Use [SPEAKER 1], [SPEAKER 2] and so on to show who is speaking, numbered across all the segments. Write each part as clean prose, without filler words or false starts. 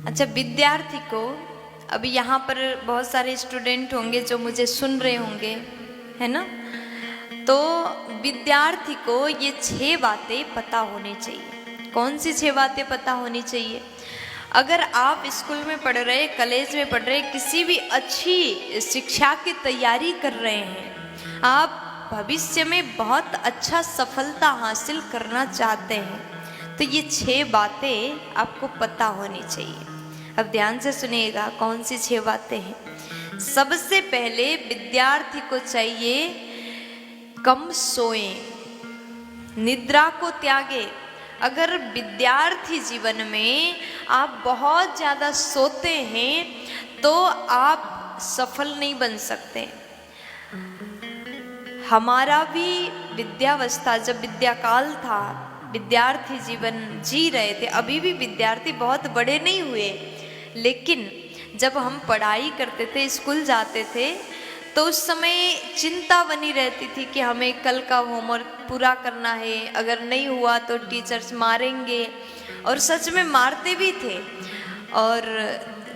[SPEAKER 1] अच्छा, विद्यार्थी को अभी यहाँ पर बहुत सारे स्टूडेंट होंगे जो मुझे सुन रहे होंगे, है ना। तो विद्यार्थी को ये 6 बातें पता होनी चाहिए। कौन सी 6 बातें पता होनी चाहिए? अगर आप स्कूल में पढ़ रहे, कॉलेज में पढ़ रहे, किसी भी अच्छी शिक्षा की तैयारी कर रहे हैं, आप भविष्य में बहुत अच्छा सफलता हासिल करना चाहते हैं, तो ये 6 बातें आपको पता होनी चाहिए। अब ध्यान से सुनिएगा कौन सी 6 बातें हैं। सबसे पहले विद्यार्थी को चाहिए कम सोएं, निद्रा को त्यागे। अगर विद्यार्थी जीवन में आप बहुत ज़्यादा सोते हैं तो आप सफल नहीं बन सकते। हमारा भी विद्यावस्था, जब विद्याकाल था, विद्यार्थी जीवन जी रहे थे, अभी भी विद्यार्थी बहुत बड़े नहीं हुए, लेकिन जब हम पढ़ाई करते थे, स्कूल जाते थे, तो उस समय चिंता बनी रहती थी कि हमें कल का होमवर्क पूरा करना है, अगर नहीं हुआ तो टीचर्स मारेंगे, और सच में मारते भी थे। और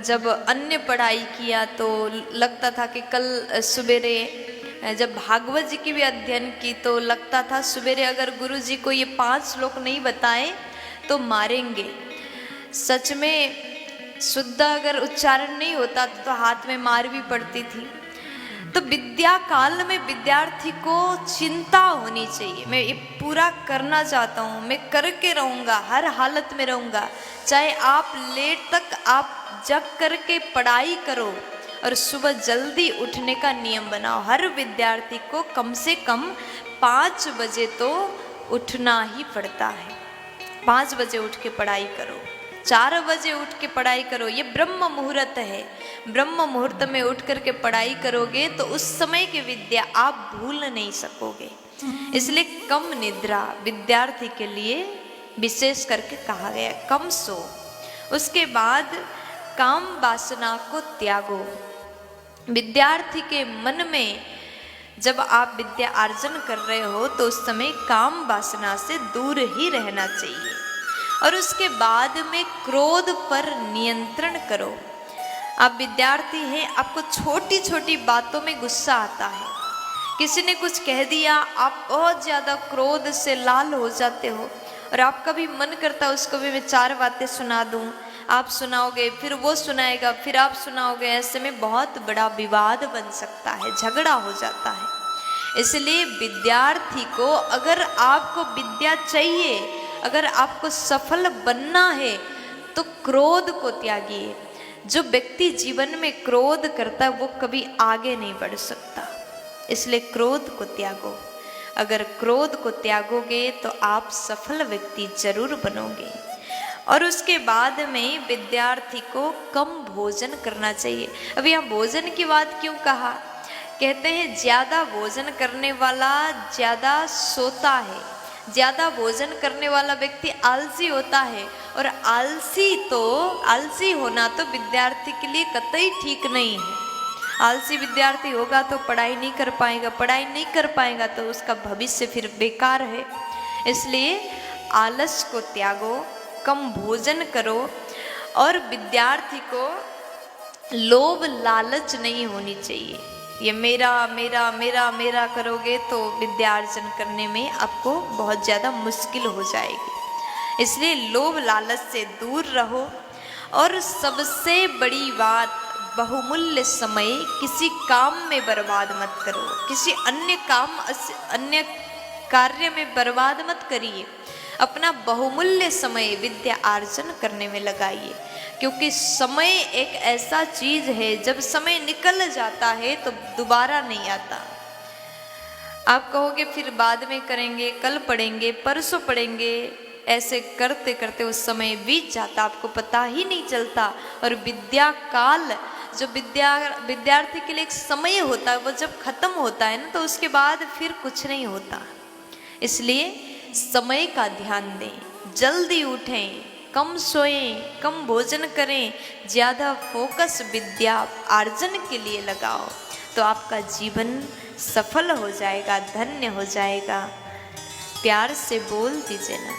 [SPEAKER 1] जब अन्य पढ़ाई किया तो लगता था कि कल सवेरे, जब भागवत जी की भी अध्ययन की तो लगता था सवेरे अगर गुरु जी को ये 5 श्लोक नहीं बताए तो मारेंगे। सच में शुद्ध अगर उच्चारण नहीं होता तो हाथ में मार भी पड़ती थी। तो विद्या काल में विद्यार्थी को चिंता होनी चाहिए, मैं ये पूरा करना चाहता हूँ, मैं करके रहूँगा, हर हालत में रहूँगा। चाहे आप लेट तक आप जग करके पढ़ाई करो और सुबह जल्दी उठने का नियम बनाओ। हर विद्यार्थी को कम से कम 5 बजे तो उठना ही पड़ता है। 5 बजे उठ के पढ़ाई करो, 4 बजे उठ के पढ़ाई करो, ये ब्रह्म मुहूर्त है। ब्रह्म मुहूर्त में उठ करके पढ़ाई करोगे तो उस समय की विद्या आप भूल नहीं सकोगे। इसलिए कम निद्रा विद्यार्थी के लिए विशेष करके कहा गया, कम सो। उसके बाद काम वासना को त्यागो। विद्यार्थी के मन में जब आप विद्या अर्जन कर रहे हो तो उस समय काम वासना से दूर ही रहना चाहिए। और उसके बाद में क्रोध पर नियंत्रण करो। आप विद्यार्थी हैं, आपको छोटी छोटी बातों में गुस्सा आता है, किसी ने कुछ कह दिया, आप बहुत ज़्यादा क्रोध से लाल हो जाते हो, और आपका भी मन करता है उसको भी मैं 4 बातें सुना दूं। आप सुनाओगे, फिर वो सुनाएगा, फिर आप सुनाओगे, ऐसे में बहुत बड़ा विवाद बन सकता है, झगड़ा हो जाता है। इसलिए विद्यार्थी को, अगर आपको विद्या चाहिए, अगर आपको सफल बनना है तो क्रोध को त्यागिए। जो व्यक्ति जीवन में क्रोध करता है वो कभी आगे नहीं बढ़ सकता, इसलिए क्रोध को त्यागो। अगर क्रोध को त्यागोगे तो आप सफल व्यक्ति जरूर बनोगे। और उसके बाद में विद्यार्थी को कम भोजन करना चाहिए। अब यहाँ भोजन की बात क्यों कहा? कहते हैं ज़्यादा भोजन करने वाला ज़्यादा सोता है, ज़्यादा भोजन करने वाला व्यक्ति आलसी होता है, और आलसी होना तो विद्यार्थी के लिए कतई ठीक नहीं है। आलसी विद्यार्थी होगा तो पढ़ाई नहीं कर पाएगा, पढ़ाई नहीं कर पाएगा तो उसका भविष्य फिर बेकार है। इसलिए आलस को त्यागो, कम भोजन करो, और विद्यार्थी को लोभ लालच नहीं होनी चाहिए। ये मेरा मेरा मेरा मेरा करोगे तो विद्यार्जन करने में आपको बहुत ज़्यादा मुश्किल हो जाएगी। इसलिए लोभ लालच से दूर रहो। और सबसे बड़ी बात, बहुमूल्य समय किसी काम में बर्बाद मत करो, किसी अन्य कार्य में बर्बाद मत करिए। अपना बहुमूल्य समय विद्या अर्जन करने में लगाइए, क्योंकि समय एक ऐसा चीज है, जब समय निकल जाता है तो दोबारा नहीं आता। आप कहोगे फिर बाद में करेंगे, कल पढ़ेंगे, परसों पढ़ेंगे, ऐसे करते करते उस समय बीत जाता, आपको पता ही नहीं चलता। और विद्या काल जो विद्यार्थी के लिए एक समय होता है, वो जब खत्म होता है ना तो उसके बाद फिर कुछ नहीं होता। इसलिए समय का ध्यान दें, जल्दी उठें, कम सोएं, कम भोजन करें, ज़्यादा फोकस विद्या अर्जन के लिए लगाओ, तो आपका जीवन सफल हो जाएगा, धन्य हो जाएगा। प्यार से बोल दीजिए ना।